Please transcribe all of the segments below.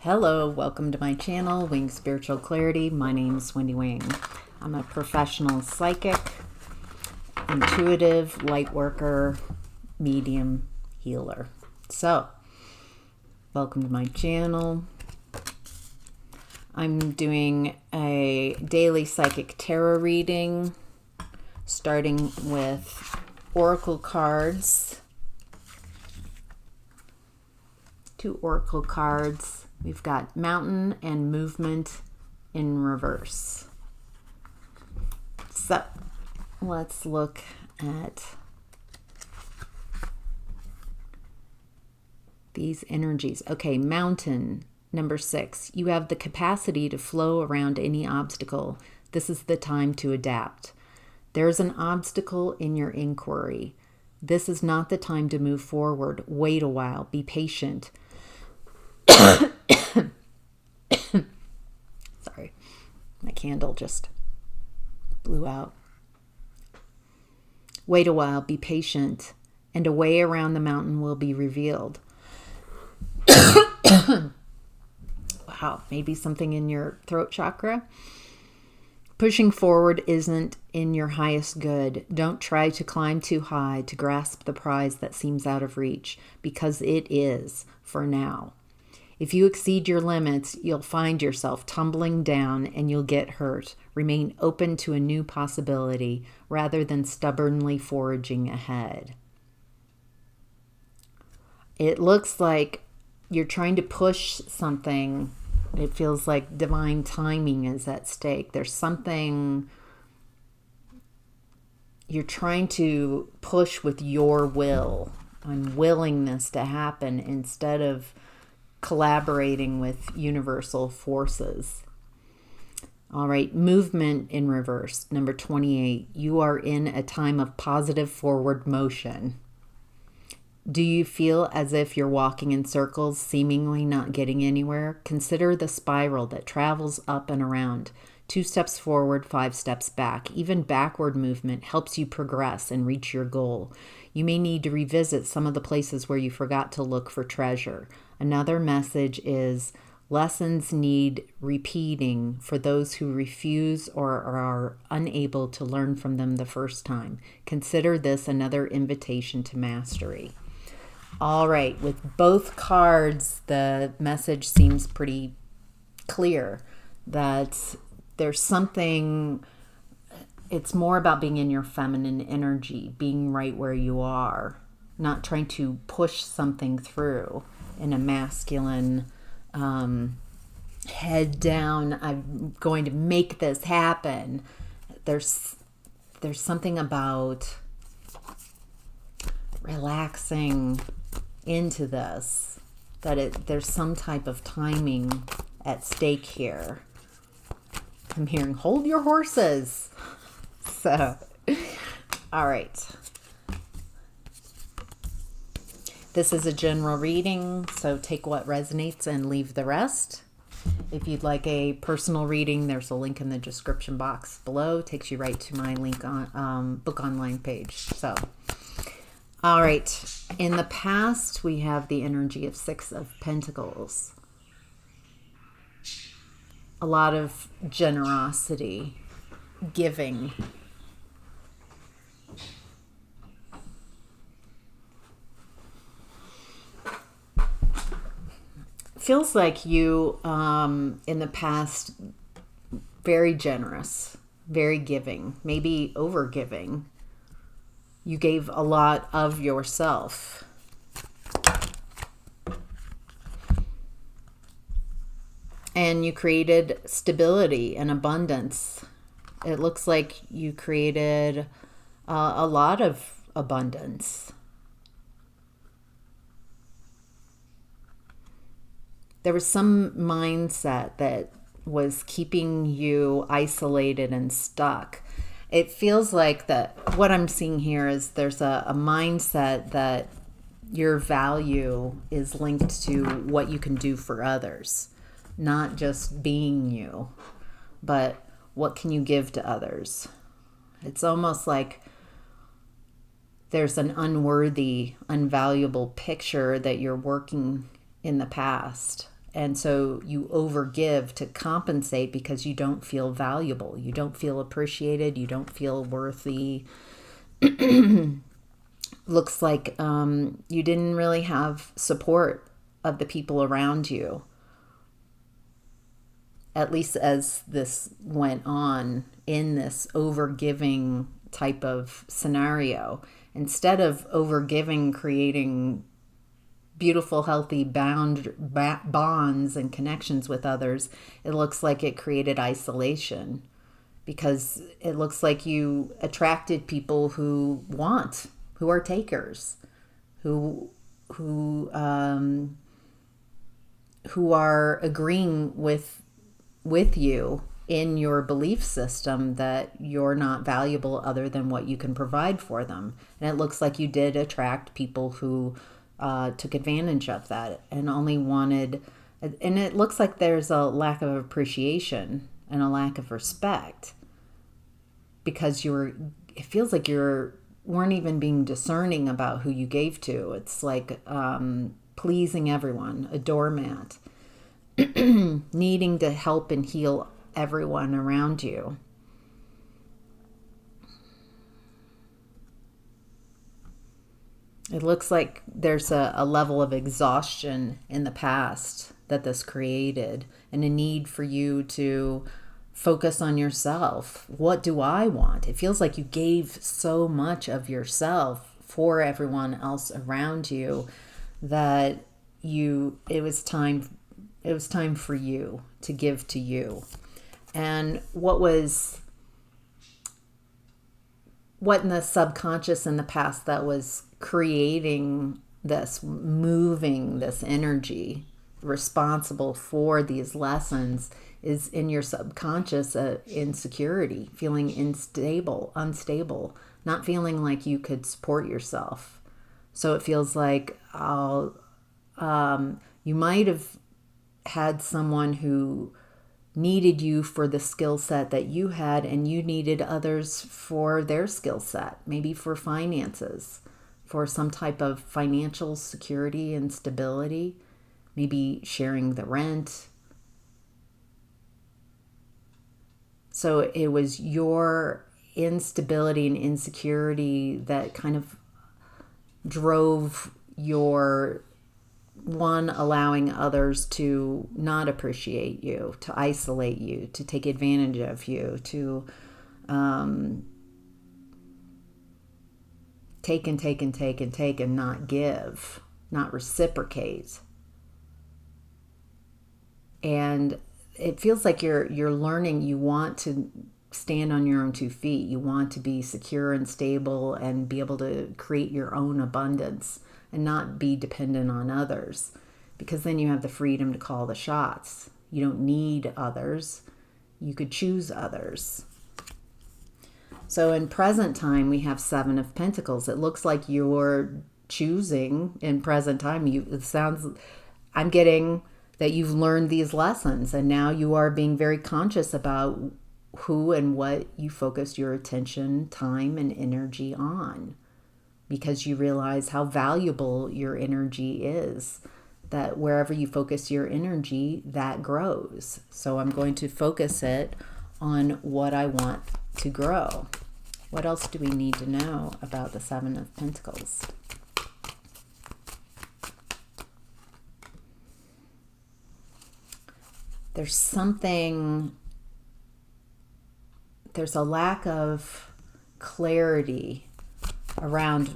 Hello, welcome to my channel, Wing Spiritual Clarity. My name is Wendy Wing. I'm a professional psychic, intuitive, light worker, medium, healer. So, welcome to my channel. I'm doing a daily psychic tarot reading, starting with oracle cards. 2 oracle cards. We've got mountain and movement in reverse. So let's look at these energies. Okay, mountain, number 6. You have the capacity to flow around any obstacle. This is the time to adapt. There's an obstacle in your inquiry. This is not the time to move forward. Wait a while. Be patient. Sorry, my candle just blew out. Wait a while, be patient, and a way around the mountain will be revealed. Wow, maybe something in your throat chakra. Pushing forward isn't in your highest good. Don't try to climb too high to grasp the prize that seems out of reach, because it is, for now. If you exceed your limits, you'll find yourself tumbling down and you'll get hurt. Remain open to a new possibility rather than stubbornly forging ahead. It looks like you're trying to push something. It feels like divine timing is at stake. There's something you're trying to push with your will and willingness to happen instead of collaborating with universal forces. All right, movement in reverse, number 28. You are in a time of positive forward motion. Do you feel as if you're walking in circles, seemingly not getting anywhere? Consider the spiral that travels up and around. 2 steps forward, 5 steps back. Even backward movement helps you progress and reach your goal. You may need to revisit some of the places where you forgot to look for treasure. Another message is lessons need repeating for those who refuse or are unable to learn from them the first time. Consider this another invitation to mastery. All right, with both cards, the message seems pretty clear that there's something, it's more about being in your feminine energy, being right where you are, not trying to push something through in a masculine, head down, I'm going to make this happen. There's something about relaxing into this, that there's some type of timing at stake here. I'm hearing hold your horses. So, all right. This is a general reading, so take what resonates and leave the rest. If you'd like a personal reading, there's a link in the description box below. It takes you right to my link on book online page. So, all right. In the past, we have the energy of 6 of Pentacles. A lot of generosity, giving. Feels like you, in the past, very generous, very giving, maybe over giving. You gave a lot of yourself. And you created stability and abundance. It looks like you created a lot of abundance. There was some mindset that was keeping you isolated and stuck. It feels like that what I'm seeing here is there's a mindset that your value is linked to what you can do for others. Not just being you, but what can you give to others? It's almost like there's an unworthy, unvaluable picture that you're working in the past And so you overgive to compensate because you don't feel valuable. You don't feel appreciated. You don't feel worthy. Looks like you didn't really have support of the people around you, at least as this went on in this overgiving type of scenario. Instead of overgiving, creating beautiful, healthy bonds and connections with others, it looks like it created isolation, because it looks like you attracted people who are takers, who are agreeing with you in your belief system that you're not valuable other than what you can provide for them. And it looks like you did attract people who took advantage of that and only wanted, and it looks like there's a lack of appreciation and a lack of respect, because it feels like you weren't even being discerning about who you gave to. It's like pleasing everyone, a doormat, needing to help and heal everyone around you. It looks like there's a level of exhaustion in the past that this created, and a need for you to focus on yourself. What do I want? It feels like you gave so much of yourself for everyone else around you that it was time for you to give to you. And what in the subconscious in the past that was creating this, moving this energy, responsible for these lessons, is in your subconscious insecurity, feeling unstable, not feeling like you could support yourself. So it feels like you might have had someone who needed you for the skill set that you had, and you needed others for their skill set, maybe for finances, for some type of financial security and stability, maybe sharing the rent. So it was your instability and insecurity that kind of drove your allowing others to not appreciate you, to isolate you, to take advantage of you, to take and not give, not reciprocate. And it feels like you're learning. You want to stand on your own 2 feet. You want to be secure and stable and be able to create your own abundance and not be dependent on others, because then you have the freedom to call the shots. You don't need others. You could choose others. So in present time, we have 7 of Pentacles. It looks like you're choosing in present time. I'm getting that you've learned these lessons, and now you are being very conscious about who and what you focus your attention, time, and energy on, because you realize how valuable your energy is, that wherever you focus your energy, that grows. So I'm going to focus it on what I want to grow. What else do we need to know about the 7 of Pentacles? There's a lack of clarity around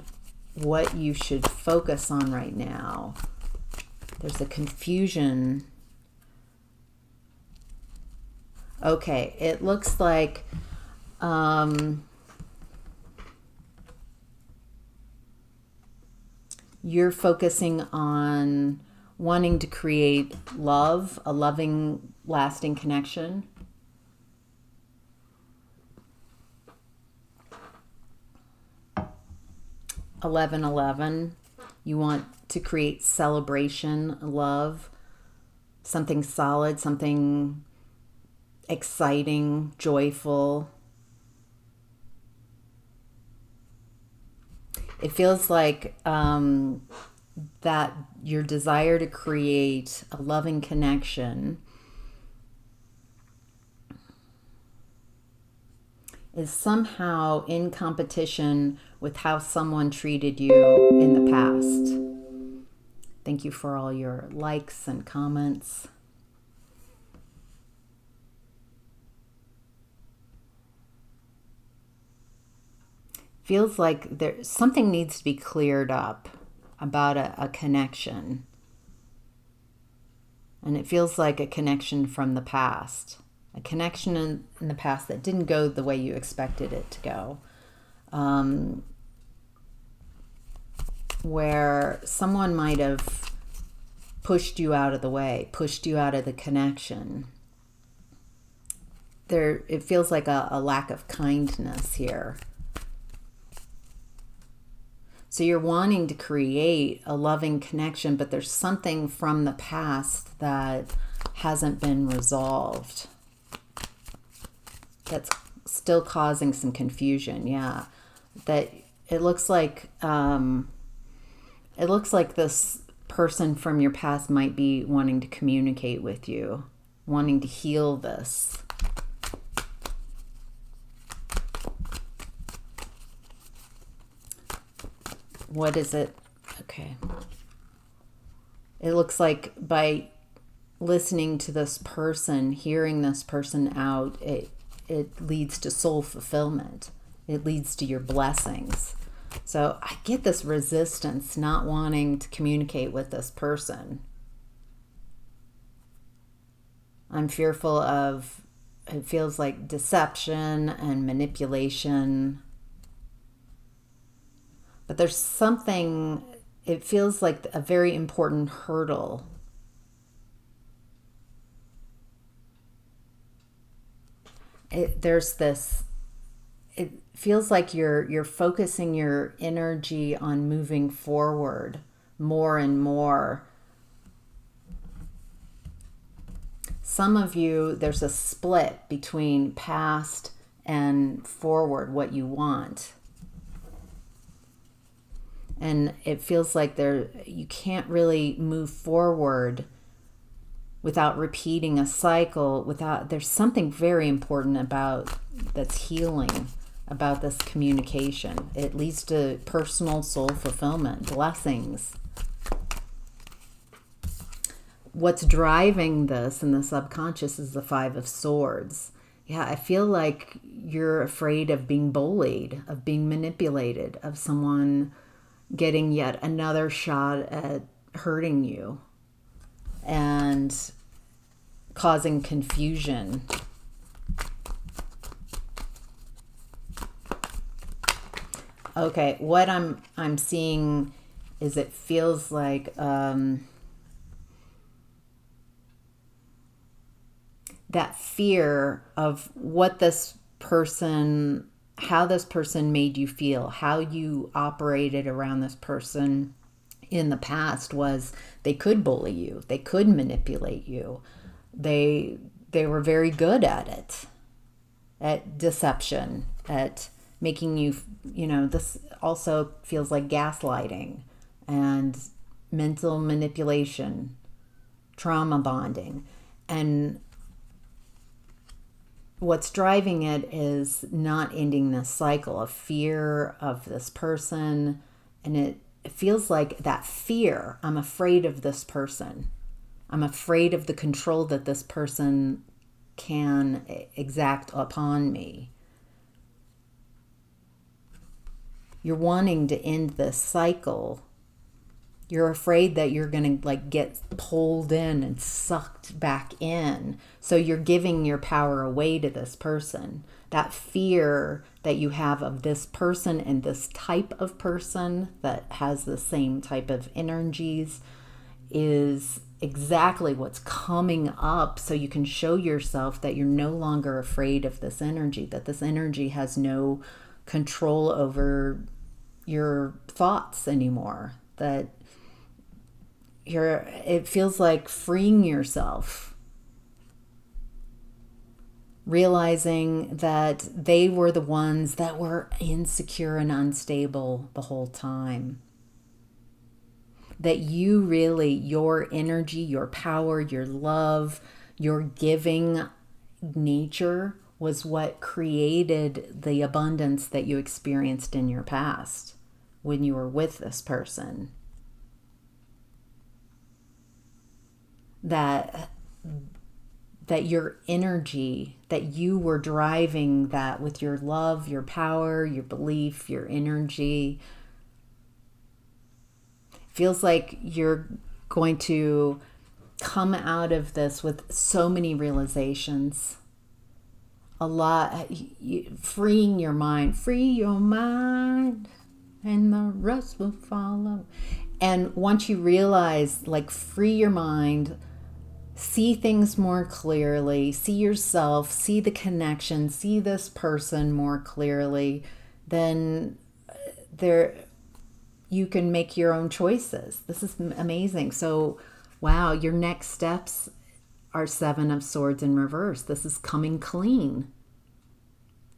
what you should focus on right now. There's a confusion. Okay, it looks like you're focusing on wanting to create love, a loving, lasting connection. $1111, you want to create celebration, love, something solid, something exciting, joyful. It feels like that your desire to create a loving connection is somehow in competition with how someone treated you in the past. Thank you for all your likes and comments. Feels like something needs to be cleared up about a connection. And it feels like a connection from the past. A connection in the past that didn't go the way you expected it to go. Where someone might have pushed you out of the way, pushed you out of the connection. It feels like a lack of kindness here. So you're wanting to create a loving connection, but there's something from the past that hasn't been resolved. That's still causing some confusion. Yeah, that it looks like this person from your past might be wanting to communicate with you, wanting to heal this. What is it? Okay. It looks like by listening to this person, hearing this person out, it leads to soul fulfillment. It leads to your blessings. So I get this resistance, not wanting to communicate with this person. I'm fearful of, it feels like deception and manipulation. But there's something, it feels like a very important hurdle. It feels like you're focusing your energy on moving forward more and more. Some of you, there's a split between past and forward, what you want. And it feels like you can't really move forward without repeating a cycle, there's something very important that's healing about this communication. It leads to personal soul fulfillment, blessings. What's driving this in the subconscious is the Five of Swords. Yeah, I feel like you're afraid of being bullied, of being manipulated, of someone getting yet another shot at hurting you and causing confusion. Okay, what I'm seeing is it feels like that fear of what this person, how this person made you feel, how you operated around this person in the past was they could bully you, they could manipulate you. They were very good at it, at deception, at making you, this also feels like gaslighting and mental manipulation, trauma bonding. And what's driving it is not ending this cycle of fear of this person. And it feels like that fear, I'm afraid of this person. I'm afraid of the control that this person can exact upon me. You're wanting to end this cycle. You're afraid that you're going to get pulled in and sucked back in. So you're giving your power away to this person. That fear that you have of this person and this type of person that has the same type of energies is exactly what's coming up, so you can show yourself that you're no longer afraid of this energy, that this energy has no control over your thoughts anymore, that it feels like freeing yourself, realizing that they were the ones that were insecure and unstable the whole time. that you really, your energy, your power, your love, your giving nature was what created the abundance that you experienced in your past when you were with this person. That your energy, that you were driving that with your love, your power, your belief, your energy. Feels like you're going to come out of this with so many realizations. A lot, freeing your mind. Free your mind and the rest will follow. And once you realize, like, free your mind, see things more clearly, see yourself, see the connection, see this person more clearly, then you can make your own choices. This is amazing. So, wow, your next steps are 7 of Swords in reverse. This is coming clean.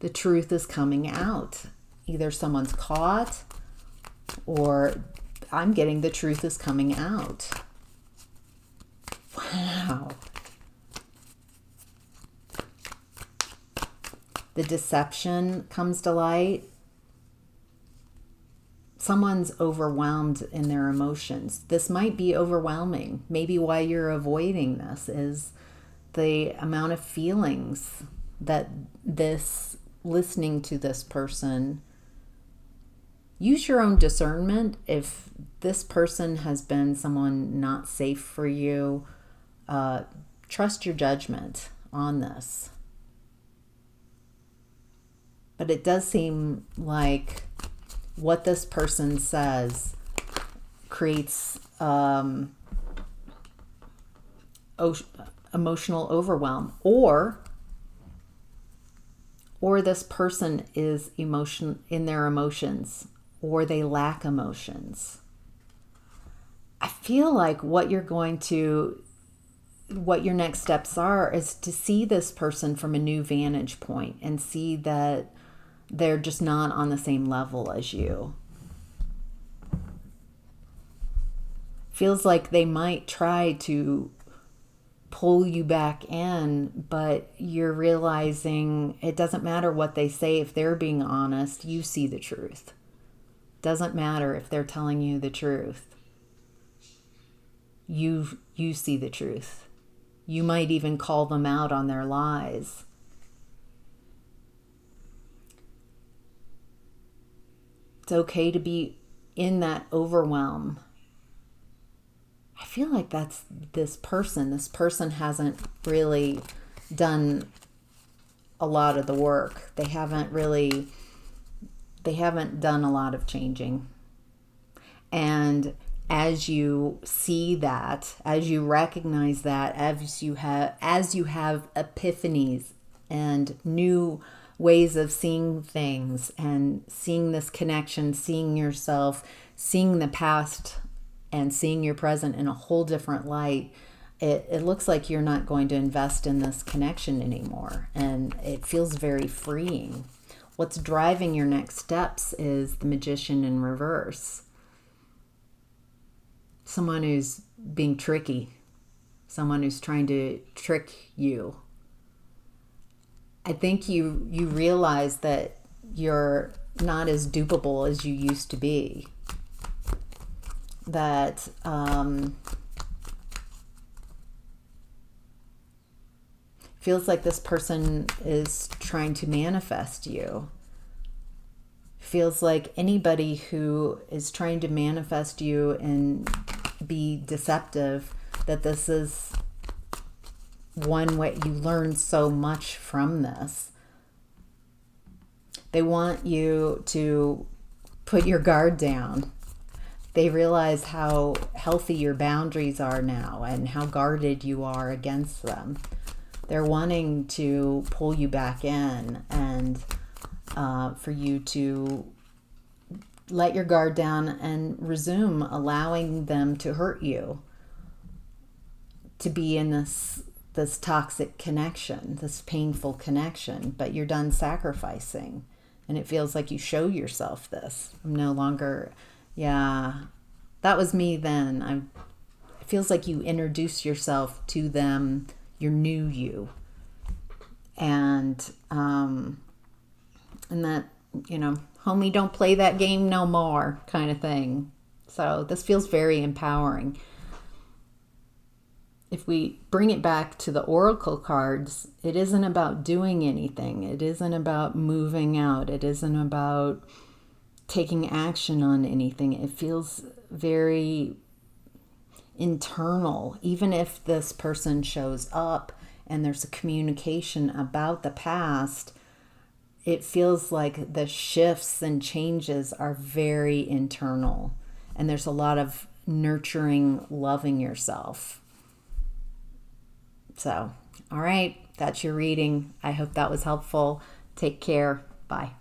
The truth is coming out. Either someone's caught, or I'm getting the truth is coming out. Wow. The deception comes to light. Someone's overwhelmed in their emotions. This might be overwhelming. Maybe why you're avoiding this is the amount of feelings that listening to this person. Use your own discernment. If this person has been someone not safe for you, trust your judgment on this. But it does seem like what this person says creates emotional overwhelm, or this person is in their emotions, or they lack emotions. I feel like what your next steps are is to see this person from a new vantage point and see that they're just not on the same level as you. Feels like they might try to pull you back in, but you're realizing it doesn't matter what they say. If they're being honest, you see the truth. Doesn't matter if they're telling you the truth. You see the truth. You might even call them out on their lies. It's okay to be in that overwhelm. I feel like that's this person. This person hasn't really done a lot of the work. They haven't done a lot of changing. And as you see that, as you recognize that, as you have epiphanies and new ways of seeing things and seeing this connection, seeing yourself, seeing the past and seeing your present in a whole different light, it looks like you're not going to invest in this connection anymore. And it feels very freeing. What's driving your next steps is the Magician in reverse. Someone who's being tricky. Someone who's trying to trick you. I think you realize that you're not as dupable as you used to be. That feels like this person is trying to manifest you. Feels like anybody who is trying to manifest you and be deceptive, that this is one way you learn so much from this. They want you to put your guard down. They realize how healthy your boundaries are now and how guarded you are against them. They're wanting to pull you back in and for you to let your guard down and resume allowing them to hurt you, to be in this toxic connection, this painful connection, but you're done sacrificing. And it feels like you show yourself this. I'm no longer, that's that was me then. It feels like you introduce yourself to them, your new you. And that, homie, don't play that game no more kind of thing. So this feels very empowering. If we bring it back to the oracle cards, it isn't about doing anything. It isn't about moving out. It isn't about taking action on anything. It feels very internal. Even if this person shows up and there's a communication about the past, it feels like the shifts and changes are very internal. And there's a lot of nurturing, loving yourself. So, all right, that's your reading. I hope that was helpful. Take care. Bye.